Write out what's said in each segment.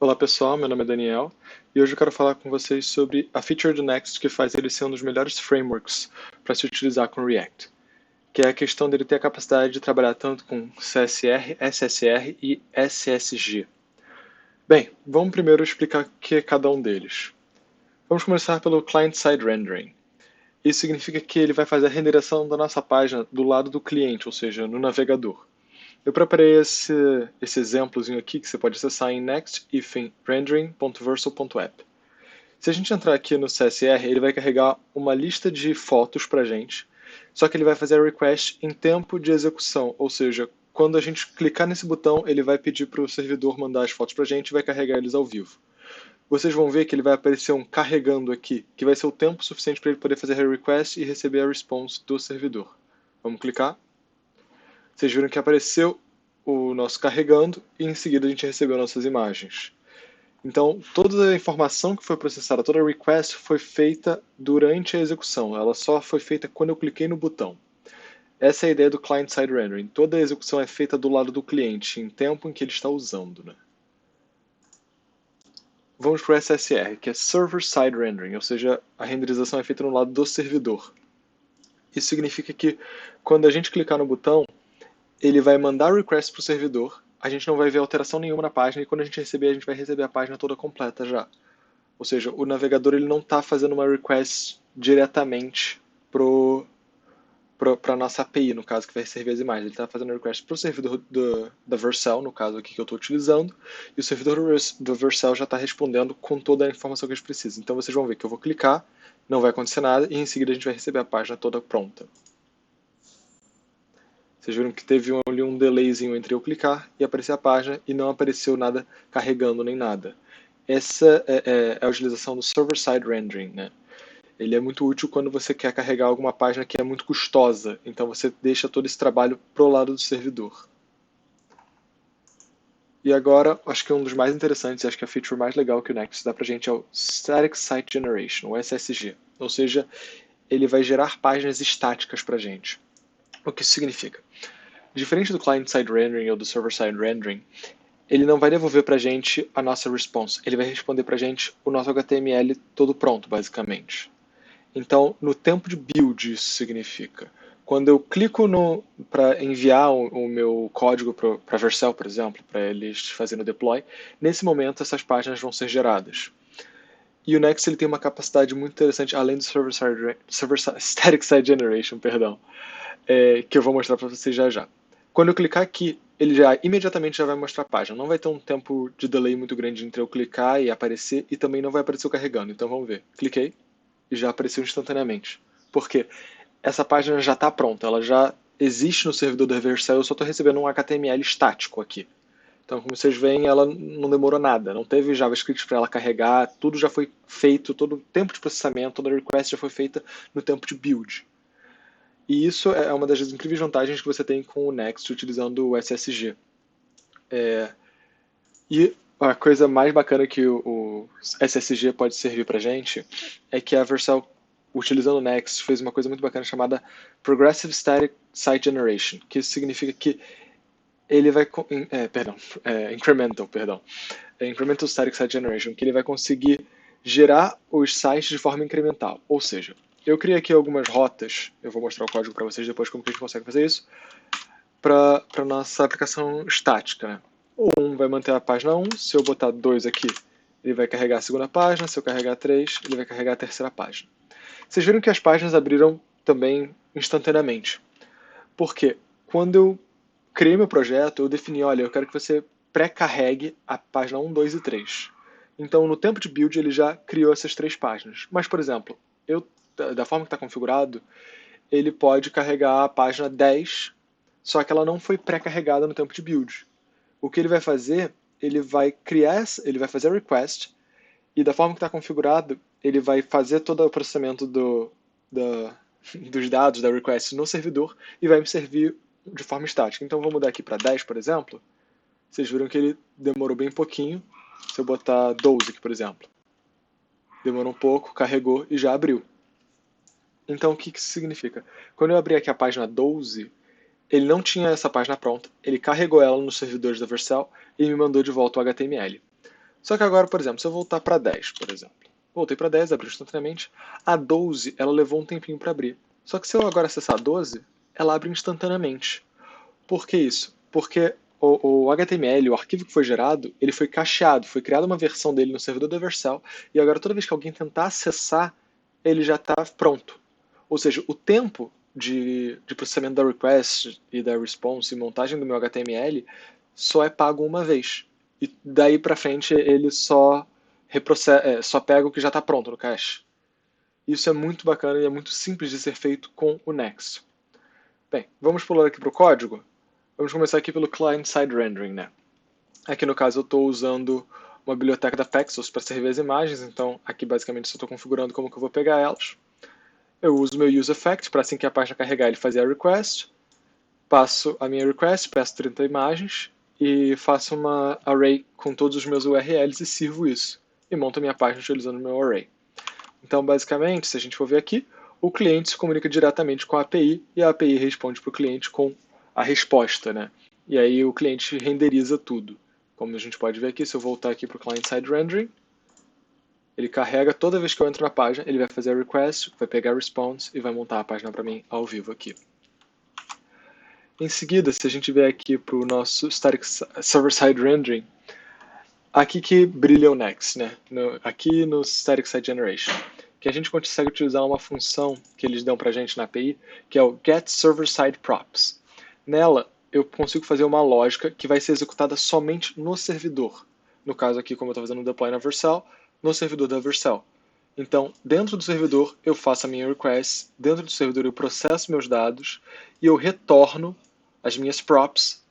Olá pessoal, meu nome é Daniel e hoje eu quero falar com vocês sobre a feature do Next que faz ele ser um dos melhores frameworks para se utilizar com React, que é a questão dele ter a capacidade de trabalhar tanto com CSR, SSR e SSG. Bem, vamos primeiro explicar o que é cada um deles. Vamos começar pelo Client-Side Rendering. Isso significa que ele vai fazer a renderização da nossa página do lado do cliente, ou seja, no navegador. Eu preparei esse exemplozinho aqui que você pode acessar em next-rendering.vercel.app. Se a gente entrar aqui no CSR, ele vai carregar uma lista de fotos para a gente, só que ele vai fazer a request em tempo de execução, ou seja, quando a gente clicar nesse botão, ele vai pedir para o servidor mandar as fotos para a gente e vai carregar eles ao vivo. Vocês vão ver que ele vai aparecer um carregando aqui, que vai ser o tempo suficiente para ele poder fazer a request e receber a response do servidor. Vamos clicar. Vocês viram que apareceu o nosso carregando e em seguida a gente recebeu nossas imagens. Então, toda a informação que foi processada, toda a request foi feita durante a execução. Ela só foi feita quando eu cliquei no botão. Essa é a ideia do client-side rendering. Toda a execução é feita do lado do cliente, em tempo em que ele está usando, né? Vamos para o SSR, que é Server-Side Rendering, ou seja, a renderização é feita no lado do servidor. Isso significa que quando a gente clicar no botão, ele vai mandar o request para o servidor, a gente não vai ver alteração nenhuma na página, e quando a gente receber, a gente vai receber a página toda completa já. Ou seja, o navegador ele não está fazendo uma request diretamente para a nossa API, no caso, que vai receber as imagens. Ele está fazendo request para o servidor da Vercel, no caso aqui que eu estou utilizando, e o servidor do Vercel já está respondendo com toda a informação que a gente precisa. Então vocês vão ver que eu vou clicar, não vai acontecer nada, e em seguida a gente vai receber a página toda pronta. Vocês viram que teve ali um delayzinho entre eu clicar e aparecer a página e não apareceu nada carregando nem nada. Essa é a utilização do Server-Side Rendering, né? Ele é muito útil quando você quer carregar alguma página que é muito custosa, então você deixa todo esse trabalho pro lado do servidor. E agora, acho que um dos mais interessantes, acho que a feature mais legal que o Next dá pra gente é o Static Site Generation, o SSG. Ou seja, ele vai gerar páginas estáticas pra gente. O que isso significa? Diferente do Client-Side Rendering ou do Server-Side Rendering, ele não vai devolver pra gente a nossa response, ele vai responder pra gente o nosso HTML todo pronto, basicamente. Então, no tempo de build, isso significa. Quando eu clico para enviar o meu código para Vercel, por exemplo, para eles fazerem o deploy, nesse momento essas páginas vão ser geradas. E o Next ele tem uma capacidade muito interessante, além do Static Site Generation, perdão, que eu vou mostrar para vocês já já. Quando eu clicar aqui, ele já imediatamente já vai mostrar a página. Não vai ter um tempo de delay muito grande entre eu clicar e aparecer, e também não vai aparecer o carregando. Então vamos ver. Cliquei e já apareceu instantaneamente. Por quê? Essa página já está pronta, ela já existe no servidor da Vercel, eu só estou recebendo um HTML estático aqui. Então, como vocês veem, ela não demorou nada, não teve JavaScript para ela carregar, tudo já foi feito, todo o tempo de processamento, toda a request já foi feita no tempo de build. E isso é uma das incríveis vantagens que você tem com o Next utilizando o SSG. E a coisa mais bacana que o SSG pode servir para a gente é que a Vercel, utilizando o Next, fez uma coisa muito bacana chamada Progressive Static Site Generation, que isso significa que ele vai... Incremental Static Site Generation, que ele vai conseguir gerar os sites de forma incremental. Ou seja, eu criei aqui algumas rotas, eu vou mostrar o código para vocês depois como que a gente consegue fazer isso, para a nossa aplicação estática, né? O 1 vai manter a página 1, se eu botar 2 aqui, ele vai carregar a segunda página, se eu carregar 3, ele vai carregar a terceira página. Vocês viram que as páginas abriram também instantaneamente. Porque quando eu criei meu projeto, eu defini, olha, eu quero que você pré-carregue a página 1, 2 e 3. Então, no tempo de build, ele já criou essas 3 páginas. Mas, por exemplo, da forma que está configurado, ele pode carregar a página 10, só que ela não foi pré-carregada no tempo de build. O que ele vai fazer, ele vai fazer a request, e da forma que está configurado, ele vai fazer todo o processamento dos dados da request no servidor e vai me servir de forma estática. Então vou mudar aqui para 10, por exemplo. Vocês viram que ele demorou bem pouquinho. Se eu botar 12 aqui, por exemplo. Demorou um pouco, carregou e já abriu. Então o que isso significa? Quando eu abri aqui a página 12, ele não tinha essa página pronta, ele carregou ela nos servidores da Vercel e me mandou de volta o HTML. Só que agora, por exemplo, se eu voltar para 10, por exemplo. Voltei para 10, abriu instantaneamente. A 12, ela levou um tempinho para abrir. Só que se eu agora acessar a 12, ela abre instantaneamente. Por que isso? Porque o HTML, o arquivo que foi gerado, ele foi cacheado, foi criada uma versão dele no servidor da Vercel, e agora toda vez que alguém tentar acessar, ele já está pronto. Ou seja, o tempo de processamento da request e da response e montagem do meu HTML só é pago uma vez. E daí para frente ele só pega o que já está pronto no cache. Isso é muito bacana e é muito simples de ser feito com o Next. Bem, vamos pular aqui para o código. Vamos começar aqui pelo client-side rendering, né? Aqui no caso eu estou usando uma biblioteca da Paxos para servir as imagens, então aqui basicamente só estou configurando como que eu vou pegar elas. Eu uso o meu useEffect para assim que a página carregar ele fazer a request, passo a minha request, peço 30 imagens e faço uma array com todos os meus URLs e sirvo isso. E monto a minha página utilizando o meu array. Então basicamente, se a gente for ver aqui, o cliente se comunica diretamente com a API e a API responde para o cliente com a resposta, né? E aí o cliente renderiza tudo. Como a gente pode ver aqui, se eu voltar aqui para o client-side rendering, ele carrega toda vez que eu entro na página, ele vai fazer a request, vai pegar a response e vai montar a página para mim ao vivo aqui. Em seguida, se a gente vier aqui para o nosso Static Server-Side Rendering, aqui que brilha o Next, né? Aqui no Static Site Generation, que a gente consegue utilizar uma função que eles dão para a gente na API, que é o Get Server Side Props. Nela, eu consigo fazer uma lógica que vai ser executada somente no servidor. No caso aqui, como eu estou fazendo o deploy na Vercel, no servidor da Vercel. Então, dentro do servidor, eu faço a minha request, dentro do servidor eu processo meus dados e eu retorno as minhas props,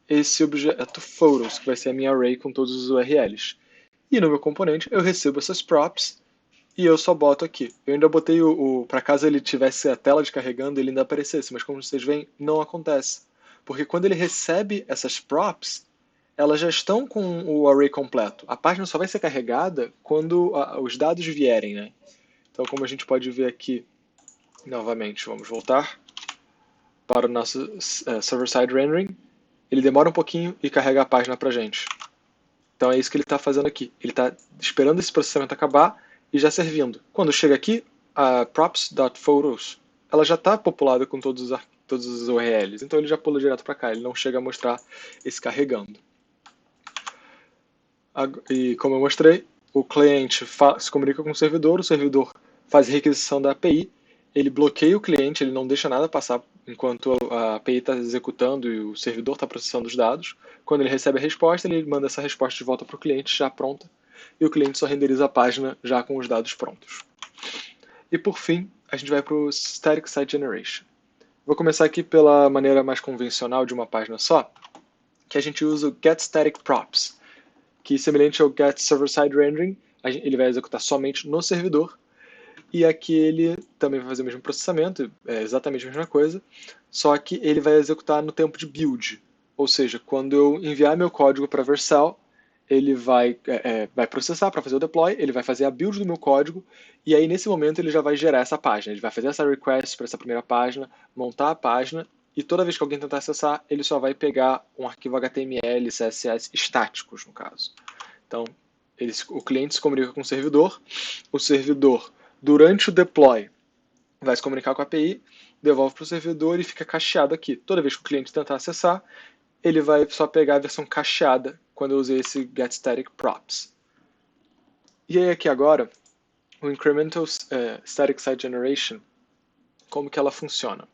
esse objeto photos, que vai ser a minha array com todos os URLs. E no meu componente eu recebo essas props e eu só boto aqui. Eu ainda botei para caso ele tivesse a tela descarregando, ele ainda aparecesse, mas como vocês veem, não acontece. Porque quando ele recebe essas props, elas já estão com o array completo. A página só vai ser carregada quando os dados vierem, né? Então, como a gente pode ver aqui, novamente, vamos voltar para o nosso server-side rendering. Ele demora um pouquinho e carrega a página para a gente. Então é isso que ele está fazendo aqui. Ele está esperando esse processamento acabar e já servindo. Quando chega aqui, a props.photos, ela já está populada com todos os URLs. Então ele já pula direto para cá. Ele não chega a mostrar esse carregando. E como eu mostrei, o cliente se comunica com o servidor faz requisição da API, ele bloqueia o cliente, ele não deixa nada passar enquanto a API está executando e o servidor está processando os dados. Quando ele recebe a resposta, ele manda essa resposta de volta para o cliente já pronta, e o cliente só renderiza a página já com os dados prontos. E por fim, a gente vai para o Static Site Generation. Vou começar aqui pela maneira mais convencional de uma página só, que a gente usa o getStaticProps, que semelhante ao getServerSideRendering, ele vai executar somente no servidor, e aqui ele também vai fazer o mesmo processamento, é exatamente a mesma coisa, só que ele vai executar no tempo de build, ou seja, quando eu enviar meu código para a Vercel, ele vai processar para fazer o deploy, ele vai fazer a build do meu código, e aí nesse momento ele já vai gerar essa página, ele vai fazer essa request para essa primeira página, montar a página, e toda vez que alguém tentar acessar, ele só vai pegar um arquivo HTML, CSS estáticos, no caso. Então, o cliente se comunica com o servidor, durante o deploy, vai se comunicar com a API, devolve para o servidor e fica cacheado aqui. Toda vez que o cliente tentar acessar, ele vai só pegar a versão cacheada quando eu usei esse getStaticProps. E aí aqui agora, o Incremental Static Site Generation, como que ela funciona?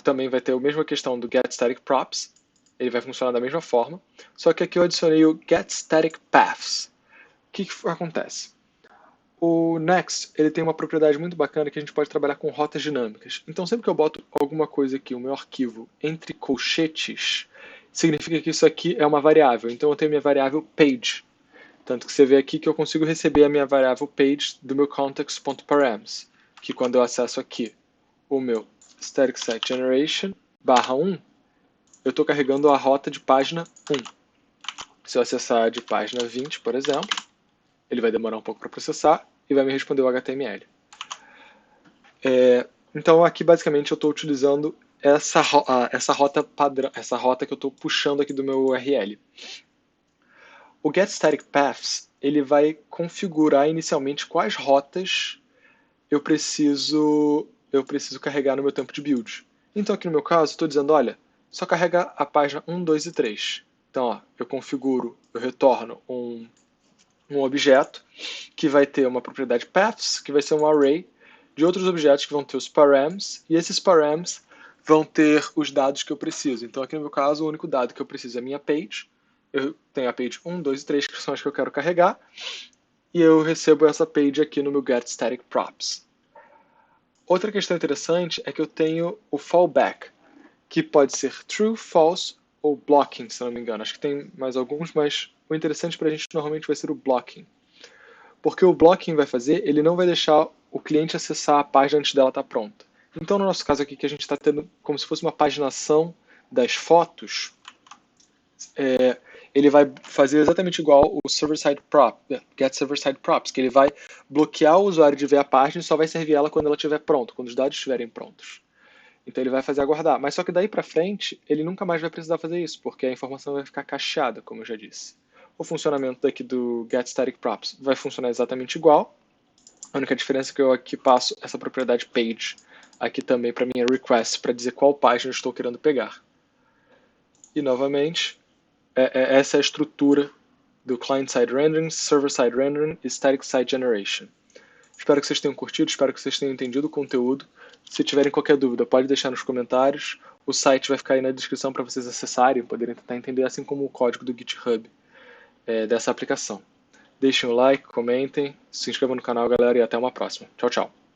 Também vai ter a mesma questão do getStaticProps, ele vai funcionar da mesma forma, só que aqui eu adicionei o getStaticPaths. O que acontece? O Next, ele tem uma propriedade muito bacana que a gente pode trabalhar com rotas dinâmicas. Então, sempre que eu boto alguma coisa aqui, o meu arquivo, entre colchetes, significa que isso aqui é uma variável. Então, eu tenho minha variável page. Tanto que você vê aqui que eu consigo receber a minha variável page do meu context.params, que quando eu acesso aqui o meu static site generation /1, eu estou carregando a rota de página 1. Se eu acessar de página 20, por exemplo, ele vai demorar um pouco para processar e vai me responder o HTML. Então aqui basicamente eu estou utilizando essa rota padrão, essa rota que eu estou puxando aqui do meu URL. O getStaticPaths, ele vai configurar inicialmente quais rotas eu preciso carregar no meu tempo de build. Então aqui no meu caso, estou dizendo, olha, só carrega a página 1, 2 e 3. Então, ó, eu retorno um objeto que vai ter uma propriedade paths, que vai ser um array de outros objetos que vão ter os params, e esses params vão ter os dados que eu preciso. Então aqui no meu caso, o único dado que eu preciso é a minha page. Eu tenho a page 1, 2 e 3, que são as que eu quero carregar, e eu recebo essa page aqui no meu getStaticProps. Outra questão interessante é que eu tenho o fallback, que pode ser true, false ou blocking, se não me engano. Acho que tem mais alguns, mas o interessante para a gente normalmente vai ser o blocking. Porque o blocking vai fazer, ele não vai deixar o cliente acessar a página antes dela estar pronta. Então, no nosso caso aqui, que a gente está tendo como se fosse uma paginação das fotos, ele vai fazer exatamente igual o server-side prop, get server-side props, que ele vai bloquear o usuário de ver a página e só vai servir ela quando ela estiver pronta, quando os dados estiverem prontos. Então ele vai fazer aguardar. Mas só que daí para frente, ele nunca mais vai precisar fazer isso, porque a informação vai ficar cacheada, como eu já disse. O funcionamento daqui do getStaticProps vai funcionar exatamente igual. A única diferença é que eu aqui passo essa propriedade page aqui também para minha request, para dizer qual página eu estou querendo pegar. E novamente, essa é a estrutura do client-side rendering, server-side rendering e static-side generation. Espero que vocês tenham curtido, espero que vocês tenham entendido o conteúdo. Se tiverem qualquer dúvida, pode deixar nos comentários. O site vai ficar aí na descrição para vocês acessarem, poderem tentar entender, assim como o código do GitHub dessa aplicação. Deixem o like, comentem, se inscrevam no canal, galera, e até uma próxima. Tchau, tchau.